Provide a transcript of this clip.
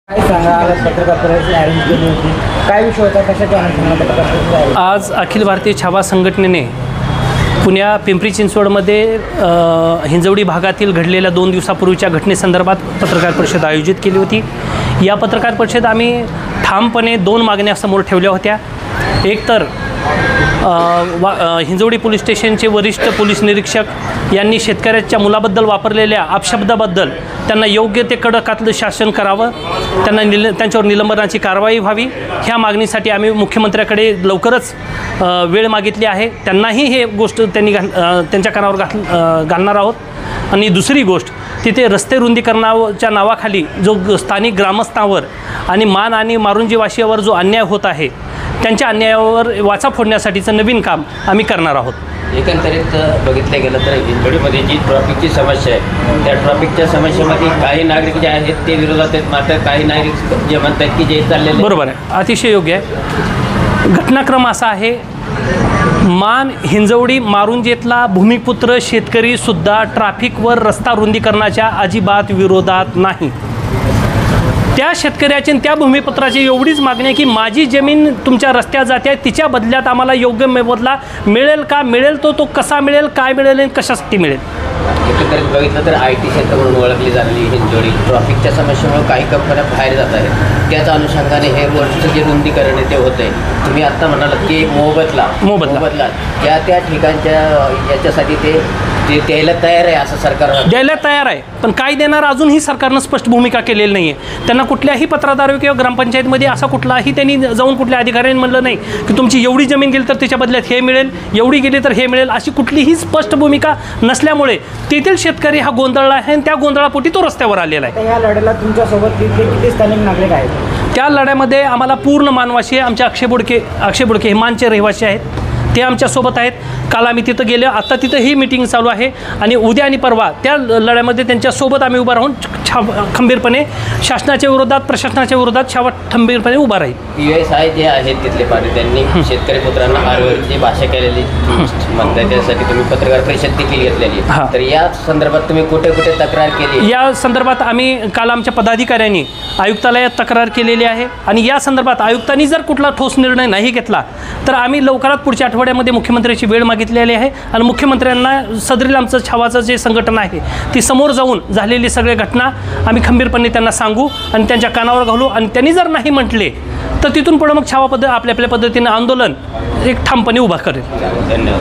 काय सांगा, आज पत्रकार परिषद अरेंज केली होती, काय विषय होता, कशाच्या अनुषंगाने पत्रकार परिषद आहे? आज अखिल भारतीय छावा संघटनेने पुण्या पिंपरी चिंचवडमध्ये हिंजवडी भागातील घडलेल्या 2 दिवसापूर्वीच्या घटनेसंदर्भात पत्रकार परिषद आयोजित केली होती। या पत्रकार परिषद आम्ही ठामपणे 2 मागण्या समोर ठेवल्या होत्या। एक तर हिंजवडी पोलीस स्टेशनचे वरिष्ठ पोलीस निरीक्षक यांनी शेतकऱ्याच्या मुलाबद्दल वापरलेल्या अपशब्दाबद्दल त्यांना योग्य ते कडकातलं शासन करावं, त्यांच्यावर निलंबनाची कारवाई व्हावी। ह्या मागणीसाठी आम्ही मुख्यमंत्र्याकडे लवकरच वेळ मागितली आहे। त्यांनाही हे गोष्ट त्यांच्या कानावर घालणार आहोत। आणि दुसरी गोष्ट, तिथे रस्ते रुंदीकरणाच्या नावाखाली जो स्थानिक ग्रामस्थांवर आणि मान आणि मारुंजी वाशियावर जो अन्याय होत आहे, त्यांच्या अन्यायावर वाचा फोडण्यासाठीचं नवीन काम आम्ही करणार आहोत। एकंदरीत बघितलं गेलं तर हिंजवडीमध्ये जी ट्रॉफिकची समस्या आहे, त्या ट्रॉफिकच्या समस्येमध्ये काही नागरिक जे आहेत ते विरोधात आहेत, मात्र काही नागरिक जे म्हणतात की जे चाललेले बरोबर आहे, अतिशय योग्य आहे। घटनाक्रम असा आहे, मान हिंजवडी मारुंजेतला भूमिपुत्र शेतकरीसुद्धा ट्रॅफिकवर रस्ता रुंदीकरणाच्या अजिबात विरोधात नाही। त्या शेतकऱ्याची त्या भूमिपुत्राची एवढीच मागणी आहे की माझी जमीन तुमच्या रस्त्यात जाते, तिच्या बदल्यात आम्हाला योग्य मोबदला मिळेल का, मिळेल तो कसा मिळेल, काय मिळेल आणि कशासाठी मिळेल। एकंदरीत बघितलं तर IT क्षेत्र म्हणून ओळखली जाणारी हिंजवडी ट्रॉफिकच्या समस्येमुळे काही कंपन्या बाहेर जात आहेत, त्याच अनुषंगाने हे रोडचं जे रुंदीकरण आहे ते होतं आहे। तुम्ही आत्ता म्हणालात की मोबदला त्या ठिकाणच्या याच्यासाठी ते द्यायला तयार आहे, असं सरकार द्यायला तयार आहे, पण काय देणार अजूनही सरकारनं स्पष्ट भूमिका केलेली नाही आहे। त्यांना कुठल्याही पत्राद्वारे किंवा ग्रामपंचायतमध्ये असा कुठलाही त्यांनी जाऊन कुठल्या अधिकाऱ्यांनी म्हणलं नाही की तुमची एवढी जमीन गेली तर त्याच्या बदल्यात हे मिळेल, एवढी गेली तर हे मिळेल, अशी कुठलीही स्पष्ट भूमिका नसल्यामुळे तेथील शेतकरी हा गोंधळला आहे आणि त्या गोंधळापोटी तो रस्त्यावर आलेला आहे। या लढ्याला तुमच्यासोबत किती स्थानिक नागरिक आहेत? त्या लढ्यामध्ये आम्हाला पूर्ण मानवाशी आमचे अक्षय बुडके हे मानचे रहिवासी आहेत, ते आमच्यासोबत आहेत। काल आम्ही तिथं गेलो, आता तिथं ही मीटिंग चालू आहे आणि उद्या आणि परवा त्या लढ्यामध्ये त्यांच्यासोबत आम्ही उभा राहून खंबीरपणे शासनाच्या विरोधात, प्रशासनाच्या विरोधात खंबीरपणे उभा राहील। PSI जे आहेत तिथले पाटील त्यांनी शेतकरी पुत्रांना आरवरची भाषा केलेली म्हणतात, त्यासाठी तुम्ही पत्रकार परिषद देखील घेतलेली, तर या संदर्भात तुम्ही कुठे कुठे तक्रार केली? या संदर्भात आम्ही काल आमच्या पदाधिकाऱ्यांनी आयुक्तालयात तक्रार केलेली आहे आणि या संदर्भात आयुक्तांनी जर कुठला ठोस निर्णय नाही घेतला तर आम्ही लवकरात पुढच्या आठवड्यामध्ये मुख्यमंत्र्याची वेळ मागितलेली आहे आणि मुख्यमंत्र्यांना सदरील आमचं छावाचं जे संघटना आहे ती समोर जाऊन झालेली सगळ्या घटना आम्ही खंबीरपणे त्यांना सांगू आणि त्यांच्या कानावर घालू आणि त्यांनी जर नाही म्हटले तर तिथून पुढे मग छावा आपल्या पद्धतीने आंदोलन एक ठामपणे उभा करेल। धन्यवाद।